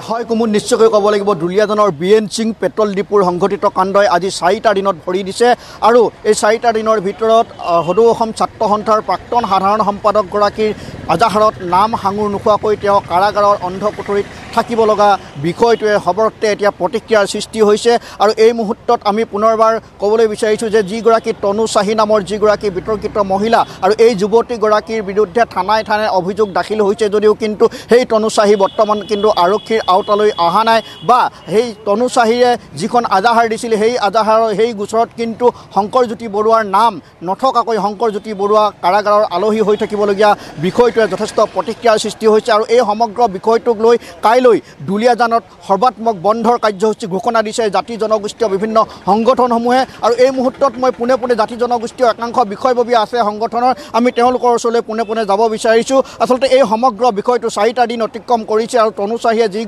হয় কুমুদ নিশ্চয়কৈ ক'ব লাগিব দুলীয়াজানৰ বিএন সিং পেট্ৰল ডিপুৰ সংঘটিত কাণ্ডই আজি 4টা দিনত ভৰি দিছে আৰু এই 4টা দিনৰ ভিতৰত সদৌ অসম ছাত্ৰ সন্থাৰ প্ৰাক্তন সাধাৰণ সম্পাদকগৰাকীৰ আজাহাৰত নাম সাঙুৰ নোখোৱাকৈ তেওঁ কাৰাগাৰৰ অন্ধ কোঠৰীত থাকিব লগা বিষয়টোৱে সবৰতে এতিয়া প্ৰতিক্ৰিয়াৰ সৃষ্টি হৈছে আৰু এই মুহূৰ্তত আমি পুনৰবাৰ ক'বলৈ বিচাৰিছোঁ যে যিগৰাকী তনু চাহি নামৰ যিগৰাকী বিতৰ্কিত মহিলা আৰু এই যুৱতীগৰাকীৰ বিৰুদ্ধে থানাই অভিযোগ দাখিল হৈছে যদিও কিন্তু সেই তনু চাহি বৰ্তমান কিন্তু আৰক্ষীৰ আওতালৈ অহা নাই বা সেই তনু চাহিৰে যিখন আজাহাৰ দিছিল সেই আজাহাৰৰ সেই গোচৰত কিন্তু শংকৰজ্যোতি বৰুৱাৰ নাম নথকাকৈ শংকৰজ্যোতি বৰুৱা কাৰাগাৰৰ আলহী হৈ থাকিবলগীয়া বিষয়টোৱে যথেষ্ট প্ৰতিক্ৰিয়াৰ সৃষ্টি হৈছে আৰু এই সমগ্ৰ বিষয়টোক লৈ কাইলৈ দুলীয়াজানত সৰ্বাত্মক বন্ধৰ কাৰ্যসূচী ঘোষণা দিছে জাতি জনগোষ্ঠীয় বিভিন্ন সংগঠনসমূহে আৰু এই মুহূৰ্তত মই পোনে জাতি জনগোষ্ঠীয় একাংশ বিষয়ববীয়া আছে সংগঠনৰ আমি তেওঁলোকৰ ওচৰলৈ পোনে যাব বিচাৰিছোঁ আচলতে এই সমগ্ৰ বিষয়টো 4টা দিন অতিক্ৰম কৰিছে আৰু তনু চাহিয়ে যি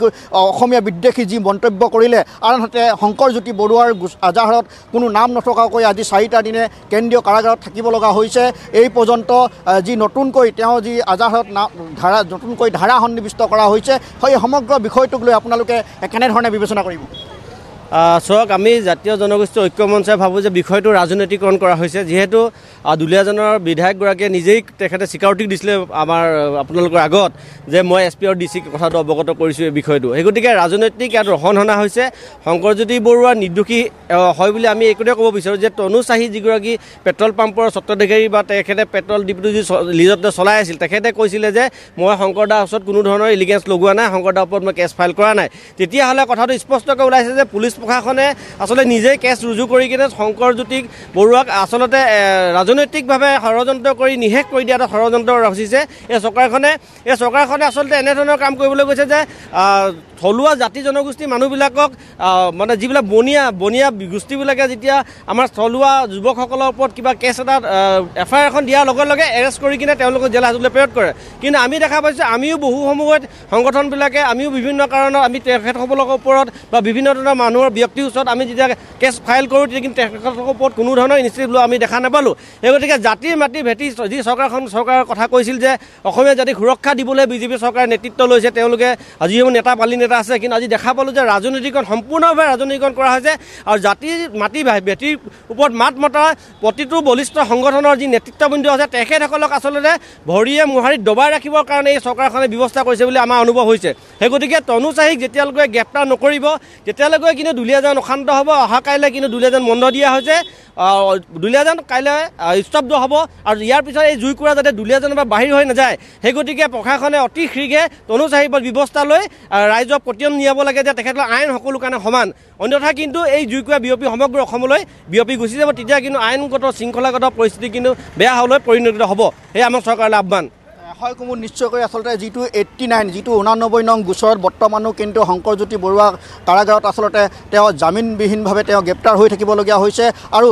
অসমীয়া বিদ্বেষী যি মন্তব্য কৰিলে আনহাতে শংকৰজ্যোতি বৰুৱাৰ আজাহাৰত কোনো নাম নথকাকৈ আজি 4টা দিনে কেন্দ্ৰীয় কাৰাগাৰত থাকিব লগা হৈছে এই পৰ্যন্ত যি নতুনকৈ তেওঁ যি আজাহাৰত নতুনকৈ ধাৰা সন্নিৱিষ্ট কৰা হৈছে সেই সমগ্ৰ বিষয়টোক লৈ আপোনালোকে কেনেধৰণে বিবেচনা কৰিব চাওক আমি জাতীয় জনগোষ্ঠী ঐক্য মঞ্চে ভাবোঁ যে বিষয়টো ৰাজনৈতিকৰণ কৰা হৈছে যিহেতু দুলীয়াজানৰ বিধায়কগৰাকীয়ে নিজেই তেখেতে স্বীকাৰোক্তি দিছিলে আপোনালোকৰ আগত যে মই SP আৰু DC কথাটো অৱগত কৰিছোঁ এই বিষয়টো সেই গতিকে ৰাজনৈতিক ইয়াত ৰহণ হনা হৈছে শংকৰজ্যোতি বৰুৱা নিৰ্দোষী হয় বুলি আমি এইটোৱে ক'ব বিচাৰোঁ যে তনু চাহি যিগৰাকী পেট্ৰল পাম্পৰ স্বত্বাধিকাৰী বা তেখেতে পেট্ৰল ডিপুটো যি লিজতে চলাই আছিল তেখেতে কৈছিলে যে মই শংকৰদাৰ ওচৰত কোনো ধৰণৰ ইলিগেঞ্চ লগোৱা নাই শংকৰদাৰ ওপৰত মই কেছ ফাইল কৰা নাই তেতিয়াহ'লে কথাটো স্পষ্টকৈ ওলাইছে যে পুলিচ প্ৰশাসনে আচলতে নিজেই কেছ ৰুজু কৰি কিনে শংকৰজ্যোতি বৰুৱাক আচলতে ৰাজনৈতিকভাৱে ষড়যন্ত্ৰ কৰি নিশেষ কৰি দিয়া এটা ষড়যন্ত্ৰ ৰচিছে এই চৰকাৰখনে আচলতে এনেধৰণৰ কাম কৰিবলৈ গৈছে যে থলুৱা জাতি জনগোষ্ঠীৰ মানুহবিলাকক মানে যিবিলাক বনীয়া গোষ্ঠীবিলাকে যেতিয়া আমাৰ থলুৱা যুৱকসকলৰ ওপৰত কিবা কেছ এটা FIR এখন দিয়াৰ লগে লগে এৰেষ্ট কৰি কিনে তেওঁলোকক জেল হাজতলৈ প্ৰেৰণ কৰে কিন্তু আমি দেখা পাইছোঁ আমিও বহু সময়ত সংগঠনবিলাকে আমিও বিভিন্ন কাৰণত আমি তেখেতসকলৰ ওপৰত বা বিভিন্ন ধৰণৰ মানুহৰ ব্যক্তিৰ ওচৰত আমি যেতিয়া কেছ ফাইল কৰোঁ তেতিয়া কিন্তু তেখেতসকলৰ ওপৰত কোনো ধৰণৰ ইনিচিয়েটিভ লোৱা আমি দেখা নাপালোঁ সেই গতিকে জাতিৰ মাটি ভেটি যি চৰকাৰৰ কথা কৈছিল যে অসমীয়া জাতিক সুৰক্ষা দিবলৈ বিজেপি চৰকাৰে নেতৃত্ব লৈছে তেওঁলোকে যিসমূহ নেতা পালি নেতা আছে কিন্তু আজি দেখা পালোঁ যে ৰাজনীতিকৰণ সম্পূৰ্ণভাৱে ৰাজনীতিকৰণ কৰা হৈছে আৰু জাতিৰ মাটি ভেটিৰ ওপৰত মাত মতা প্ৰতিটো বলিষ্ঠ সংগঠনৰ যি নেতৃত্ববৃন্দ আছে তেখেতসকলক আচলতে ভৰিয়ে মোহাৰি দবাই ৰাখিবৰ কাৰণে এই চৰকাৰখনে ব্যৱস্থা কৰিছে বুলি আমাৰ অনুভৱ হৈছে সেই গতিকে তনু চাহিক যেতিয়ালৈকে গ্ৰেপ্তাৰ নকৰিব তেতিয়ালৈকে কিন্তু দুলীয়াজান অশান্ত হ'ব অহা কাইলৈ কিন্তু দুলীয়াজান বন্ধ দিয়া হৈছে দুলীয়াজান কাইলৈ স্তব্ধ হ'ব আৰু ইয়াৰ পিছত এই জুইকুৰা যাতে দুলীয়াজানৰ পৰা বাহিৰ হৈ নাযায় সেই গতিকে প্ৰশাসনে অতি শীঘ্ৰে তনু চাহিৰ ব্যৱস্থা লৈ ৰাইজক পতিয়ন নিয়াব লাগে যে তেখেতলোকৰ আইন সকলো কাৰণে সমান অন্যথা কিন্তু এই জুইকুৰা বিয়পি সমগ্ৰ অসমলৈ বিয়পি গুচি যাব তেতিয়া কিন্তু আইনগত শৃংখলাগত পৰিস্থিতি কিন্তু বেয়া হ'বলৈ পৰিণত হ'ব সেয়া আমাৰ চৰকাৰলৈ আহ্বান হয় কুমুদ নিশ্চয়কৈ আচলতে যিটো 89 যিটো 89 নং গোচৰত বৰ্তমানো কিন্তু শংকৰজ্যোতি বৰুৱা কাৰাগাৰত আচলতে তেওঁ জামিনবিহীনভাৱে তেওঁ গ্ৰেপ্তাৰ হৈ থাকিবলগীয়া হৈছে আৰু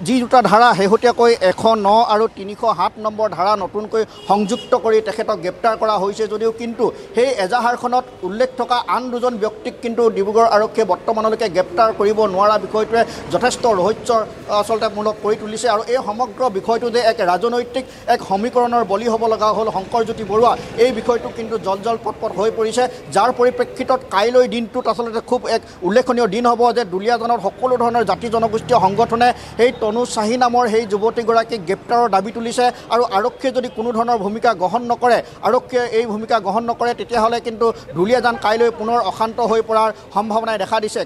যি দুটা ধাৰা শেহতীয়াকৈ 109 আৰু 307 নম্বৰ ধাৰা নতুনকৈ সংযুক্ত কৰি তেখেতক গ্ৰেপ্তাৰ কৰা হৈছে যদিও কিন্তু সেই এজাহাৰখনত উল্লেখ থকা আন দুজন ব্যক্তিক কিন্তু ডিব্ৰুগড় আৰক্ষীয়ে বৰ্তমানলৈকে গ্ৰেপ্তাৰ কৰিব নোৱাৰা বিষয়টোৱে যথেষ্ট ৰহস্যৰ আচলতে মূলক কৰি তুলিছে আৰু এই সমগ্ৰ বিষয়টো যে এক ৰাজনৈতিক এক সমীকৰণৰ বলি হ'ব লগা হ'ল শংকৰজ্যোতি বৰুৱা এই বিষয়টো কিন্তু জল পটপট হৈ পৰিছে যাৰ পৰিপ্ৰেক্ষিতত কাইলৈ দিনটোত আচলতে খুব এক উল্লেখনীয় দিন হ'ব যে দুলীয়াজানত সকলো ধৰণৰ জাতি জনগোষ্ঠীয় সংগঠনে সেই তনু চাহি নামৰ সেই যুৱতীগৰাকীক গ্ৰেপ্তাৰৰ দাবী তুলিছে আৰু আৰক্ষীয়ে যদি কোনো ধৰণৰ ভূমিকা গ্ৰহণ নকৰে আৰক্ষীয়ে এই ভূমিকা গ্ৰহণ নকৰে তেতিয়াহ'লে কিন্তু দুলীয়াজান কাইলৈ পুনৰ অশান্ত হৈ পৰাৰ সম্ভাৱনাই দেখা দিছে।